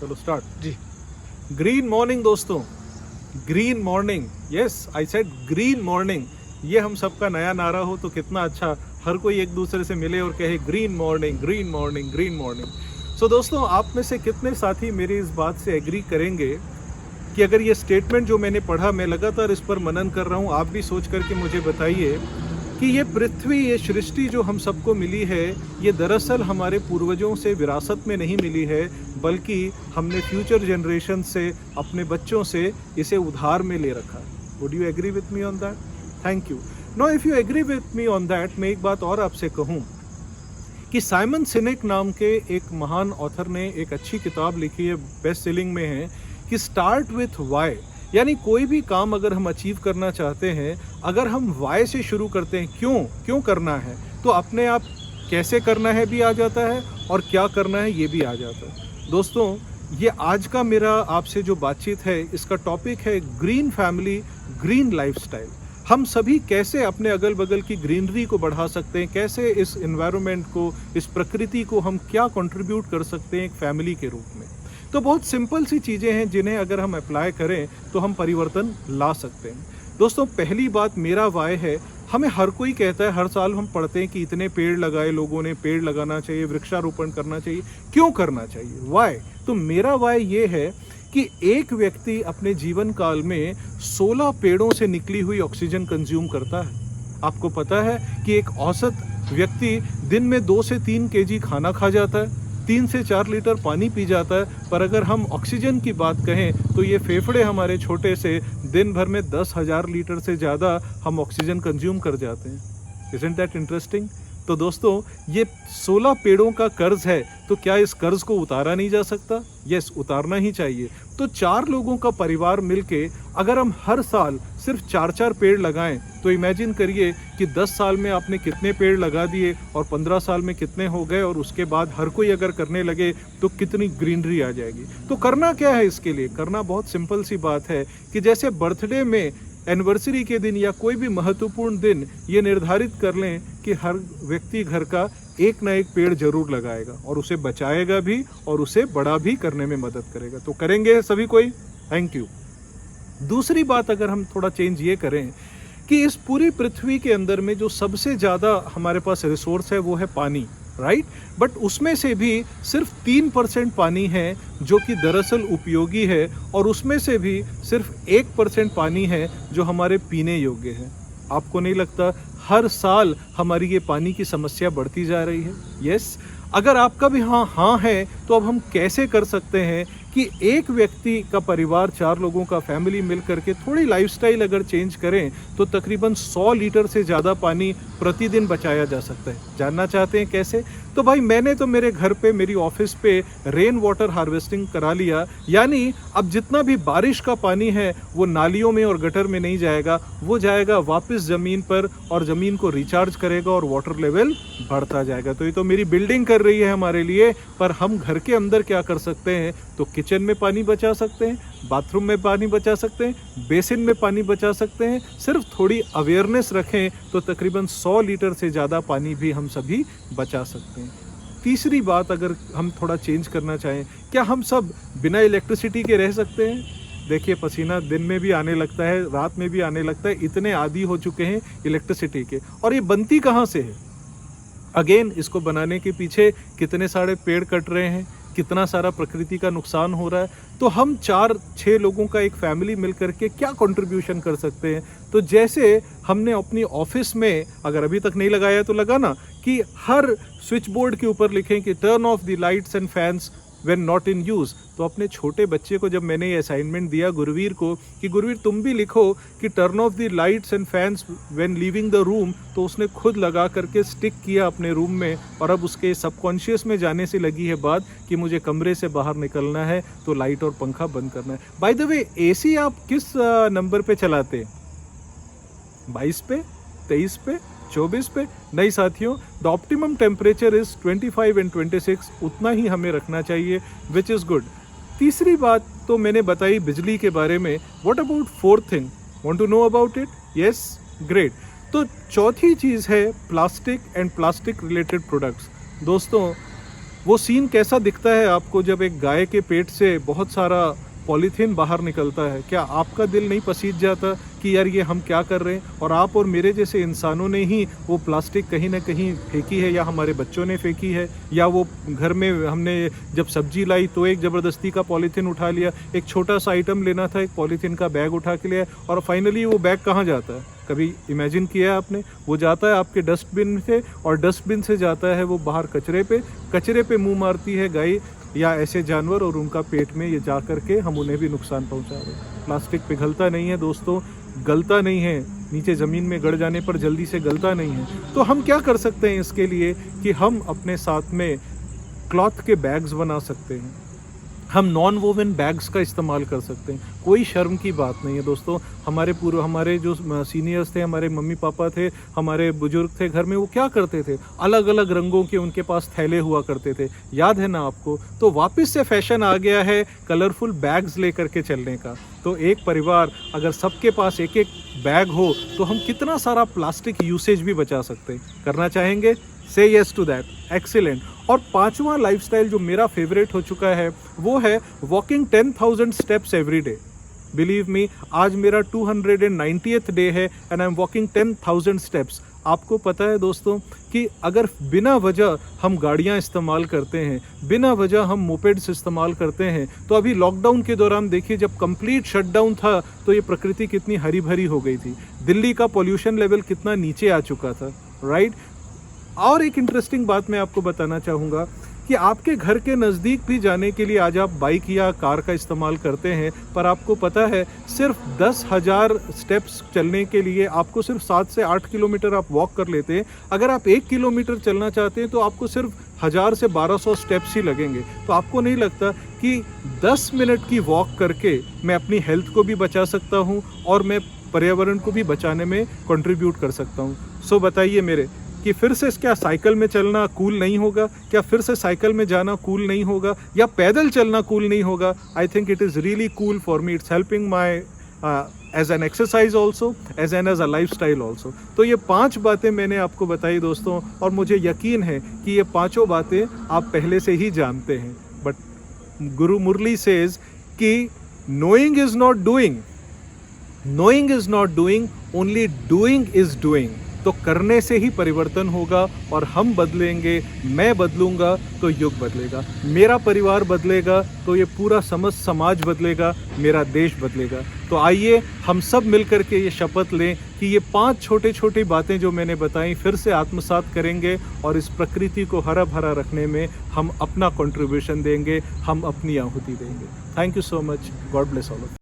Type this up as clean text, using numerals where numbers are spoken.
चलो स्टार्ट जी। Green morning दोस्तों, green morning, yes I said green morning. ये हम सबका नया नारा हो तो कितना अच्छा, हर कोई एक दूसरे से मिले और कहे green morning green morning green morning. So दोस्तों, आप में से कितने साथी मेरी इस बात से एग्री करेंगे कि अगर ये स्टेटमेंट जो मैंने पढ़ा, मैं लगातार इस पर मनन कर रहा हूँ, आप भी सोच करके मुझे बताइए कि ये पृथ्वी, ये सृष्टि जो हम सबको मिली है, ये दरअसल हमारे पूर्वजों से विरासत में नहीं मिली है, बल्कि हमने फ्यूचर जनरेशन से, अपने बच्चों से इसे उधार में ले रखा। Would you agree with me on that? Thank you. No, if you agree with me on that, मैं एक बात और आपसे कहूँ कि साइमन सिनेक नाम के एक महान ऑथर ने एक अच्छी किताब लिखी है, बेस्ट सेलिंग में है, कि स्टार्ट विथ वाई। यानी कोई भी काम अगर हम अचीव करना चाहते हैं, अगर हम वाई से शुरू करते हैं, क्यों करना है, तो अपने आप कैसे करना है भी आ जाता है और क्या करना है ये भी आ जाता है। दोस्तों, ये आज का मेरा आपसे जो बातचीत है, इसका टॉपिक है ग्रीन फैमिली, ग्रीन लाइफस्टाइल। हम सभी कैसे अपने अगल बगल की ग्रीनरी को बढ़ा सकते हैं, कैसे इस एनवायरनमेंट को, इस प्रकृति को हम क्या कंट्रीब्यूट कर सकते हैं एक फैमिली के रूप में। तो बहुत सिंपल सी चीज़ें हैं जिन्हें अगर हम अप्लाई करें तो हम परिवर्तन ला सकते हैं। दोस्तों, पहली बात मेरा वाय है, हमें हर कोई कहता है, हर साल हम पढ़ते हैं कि इतने पेड़ लगाए लोगों ने, पेड़ लगाना चाहिए, वृक्षारोपण करना चाहिए। क्यों करना चाहिए, वाय? तो मेरा वाय ये है कि एक व्यक्ति अपने जीवन काल में 16 पेड़ों से निकली हुई ऑक्सीजन कंज्यूम करता है। आपको पता है कि एक औसत व्यक्ति दिन में 2 से 3 केजी खाना खा जाता है, 3 से 4 लीटर पानी पी जाता है, पर अगर हम ऑक्सीजन की बात कहें तो ये फेफड़े हमारे छोटे से दिन भर में 10,000 लीटर से ज़्यादा हम ऑक्सीजन कंज्यूम कर जाते हैं। Isn't that interesting? तो दोस्तों, ये 16 पेड़ों का कर्ज है, तो क्या इस कर्ज को उतारा नहीं जा सकता? यस, उतारना ही चाहिए। तो 4 लोगों का परिवार मिलके अगर हम हर साल सिर्फ 4-4 पेड़ लगाएं, तो इमेजिन करिए कि 10 साल में आपने कितने पेड़ लगा दिए और 15 साल में कितने हो गए, और उसके बाद हर कोई अगर करने लगे तो कितनी ग्रीनरी आ जाएगी। तो करना क्या है इसके लिए? करना बहुत सिंपल सी बात है कि जैसे बर्थडे में, एनिवर्सरी के दिन या कोई भी महत्वपूर्ण दिन, ये निर्धारित कर लें कि हर व्यक्ति घर का एक ना एक पेड़ जरूर लगाएगा और उसे बचाएगा भी और उसे बड़ा भी करने में मदद करेगा। तो करेंगे सभी कोई? Thank you. दूसरी बात, अगर हम थोड़ा चेंज ये करें कि इस पूरी पृथ्वी के अंदर में जो सबसे ज़्यादा हमारे पास रिसोर्स है वो है पानी, राइट? बट उसमें से भी सिर्फ 3% पानी है जो कि दरअसल उपयोगी है, और उसमें से भी सिर्फ 1% पानी है जो हमारे पीने योग्य है। आपको नहीं लगता हर साल हमारी ये पानी की समस्या बढ़ती जा रही है? यस, अगर आपका भी हाँ है, तो अब हम कैसे कर सकते हैं कि एक व्यक्ति का परिवार, 4 लोगों का फैमिली मिल करके थोड़ी लाइफस्टाइल अगर चेंज करें तो तकरीबन 100 लीटर से ज़्यादा पानी प्रतिदिन बचाया जा सकता है। जानना चाहते हैं कैसे? तो भाई, मैंने तो मेरे घर पे, मेरी ऑफिस पे रेन वाटर हार्वेस्टिंग करा लिया। यानी अब जितना भी बारिश का पानी है वो नालियों में और गटर में नहीं जाएगा, वो जाएगा वापस ज़मीन पर और ज़मीन को रिचार्ज करेगा और वाटर लेवल बढ़ता जाएगा। तो ये तो मेरी बिल्डिंग कर रही है हमारे लिए, पर हम घर के अंदर क्या कर सकते हैं? तो किचन में पानी बचा सकते हैं, बाथरूम में पानी बचा सकते हैं, बेसिन में पानी बचा सकते हैं। सिर्फ थोड़ी अवेयरनेस रखें तो तकरीबन 100 लीटर से ज़्यादा पानी भी हम सभी बचा सकते हैं। तीसरी बात, अगर हम थोड़ा चेंज करना चाहें, क्या हम सब बिना इलेक्ट्रिसिटी के रह सकते हैं? देखिए, पसीना दिन में भी आने लगता है, रात में भी आने लगता है, इतने आदी हो चुके हैं इलेक्ट्रिसिटी के। और ये बनती कहाँ से है? अगेन, इसको बनाने के पीछे कितने सारे पेड़ कट रहे हैं, कितना सारा प्रकृति का नुकसान हो रहा है। तो हम 4-6 लोगों का एक फैमिली मिल करके क्या कंट्रीब्यूशन कर सकते हैं? तो जैसे हमने अपनी ऑफिस में, अगर अभी तक नहीं लगाया तो लगाना, कि हर स्विच बोर्ड के ऊपर लिखें कि turn off the lights and fans when not in use. तो अपने छोटे बच्चे को जब मैंने ये असाइनमेंट दिया गुरवीर को कि गुरवीर तुम भी लिखो कि turn off the lights and fans when leaving the room, तो उसने खुद लगा करके स्टिक किया अपने रूम में, और अब उसके सबकॉन्शियस में जाने से लगी है बात कि मुझे कमरे से बाहर निकलना है तो लाइट और पंखा बंद करना है। बाय द वे, एसी आप किस नंबर पे चलाते हैं? 22 पे, 23 पे, 24 पे? नहीं साथियों, the optimum temperature is 25 and 26, उतना ही हमें रखना चाहिए, विच इज़ गुड। तीसरी बात तो मैंने बताई बिजली के बारे में। What about fourth thing? Want to know about it? Yes, great. तो चौथी चीज़ है plastic and plastic related products. दोस्तों, वो सीन कैसा दिखता है आपको जब एक गाय के पेट से बहुत सारा पॉलीथीन बाहर निकलता है? क्या आपका दिल नहीं पसीज जाता कि यार ये हम क्या कर रहे हैं? और आप और मेरे जैसे इंसानों ने ही वो प्लास्टिक कहीं ना कहीं फेंकी है, या हमारे बच्चों ने फेंकी है, या वो घर में हमने जब सब्जी लाई तो एक ज़बरदस्ती का पॉलीथीन उठा लिया, एक छोटा सा आइटम लेना था, एक पॉलीथीन का बैग उठा के लिया, और फाइनली वो बैग कहाँ जाता है? कभी इमेजिन किया है आपने? वो जाता है आपके डस्टबिन से, और डस्टबिन से जाता है वो बाहर कचरे पे मुंह मारती है गाय या ऐसे जानवर, और उनका पेट में ये जा करके हम उन्हें भी नुकसान पहुंचा रहे हैं। प्लास्टिक पिघलता नहीं है दोस्तों, गलता नहीं है, नीचे ज़मीन में गड़ जाने पर जल्दी से गलता नहीं है। तो हम क्या कर सकते हैं इसके लिए कि हम अपने साथ में क्लॉथ के बैग्स बना सकते हैं, हम नॉन वोवन बैग्स का इस्तेमाल कर सकते हैं। कोई शर्म की बात नहीं है दोस्तों। हमारे जो सीनियर्स थे, हमारे मम्मी पापा थे, हमारे बुजुर्ग थे, घर में वो क्या करते थे? अलग अलग रंगों के उनके पास थैले हुआ करते थे, याद है ना आपको? तो वापस से फैशन आ गया है कलरफुल बैग्स लेकर के चलने का। तो एक परिवार अगर सबके पास एक एक बैग हो तो हम कितना सारा प्लास्टिक यूसेज भी बचा सकते हैं। करना चाहेंगे? से येस टू दैट, एक्सीलेंट। और पांचवा लाइफस्टाइल जो मेरा फेवरेट हो चुका है वो है walking 10,000 steps every day. Believe me, आज मेरा 290th डे है and I am walking 10,000 steps. आपको पता है दोस्तों कि अगर बिना वजह हम गाड़ियां इस्तेमाल करते हैं, बिना वजह हम मोपेड्स इस्तेमाल करते हैं, तो अभी लॉकडाउन के दौरान देखिए जब कंप्लीट शटडाउन था तो ये प्रकृति कितनी हरी भरी हो गई थी, दिल्ली का पॉल्यूशन लेवल कितना नीचे आ चुका था, राइट। और एक इंटरेस्टिंग बात मैं आपको बताना चाहूँगा कि आपके घर के नज़दीक भी जाने के लिए आज आप बाइक या कार का इस्तेमाल करते हैं, पर आपको पता है सिर्फ 10,000 स्टेप्स चलने के लिए आपको सिर्फ 7 से 8 किलोमीटर आप वॉक कर लेते हैं। अगर आप 1 किलोमीटर चलना चाहते हैं तो आपको सिर्फ 1000 से 1200 स्टेप्स ही लगेंगे। तो आपको नहीं लगता कि 10 मिनट की वॉक करके मैं अपनी हेल्थ को भी बचा सकता हूँ और मैं पर्यावरण को भी बचाने में कंट्रीब्यूट कर सकता हूँ? सो बताइए मेरे कि फिर से क्या साइकिल में चलना कूल नहीं होगा? क्या फिर से साइकिल में जाना कूल नहीं होगा? या पैदल चलना कूल नहीं होगा? I think it is really cool for me. It's helping my as an exercise also, as a lifestyle also. तो ये 5 बातें मैंने आपको बताई दोस्तों, और मुझे यकीन है कि ये 5 बातें आप पहले से ही जानते हैं। बट गुरु मुरली सेज कि knowing is not doing, knowing is not doing, only doing is doing. तो करने से ही परिवर्तन होगा, और हम बदलेंगे, मैं बदलूंगा तो युग बदलेगा, मेरा परिवार बदलेगा तो ये पूरा समस्त समाज बदलेगा, मेरा देश बदलेगा। तो आइए हम सब मिलकर के ये शपथ लें कि ये 5 छोटे छोटी बातें जो मैंने बताई फिर से आत्मसात करेंगे, और इस प्रकृति को हरा भरा रखने में हम अपना कंट्रीब्यूशन देंगे, हम अपनी आहुति देंगे। Thank you so much. God bless all of you.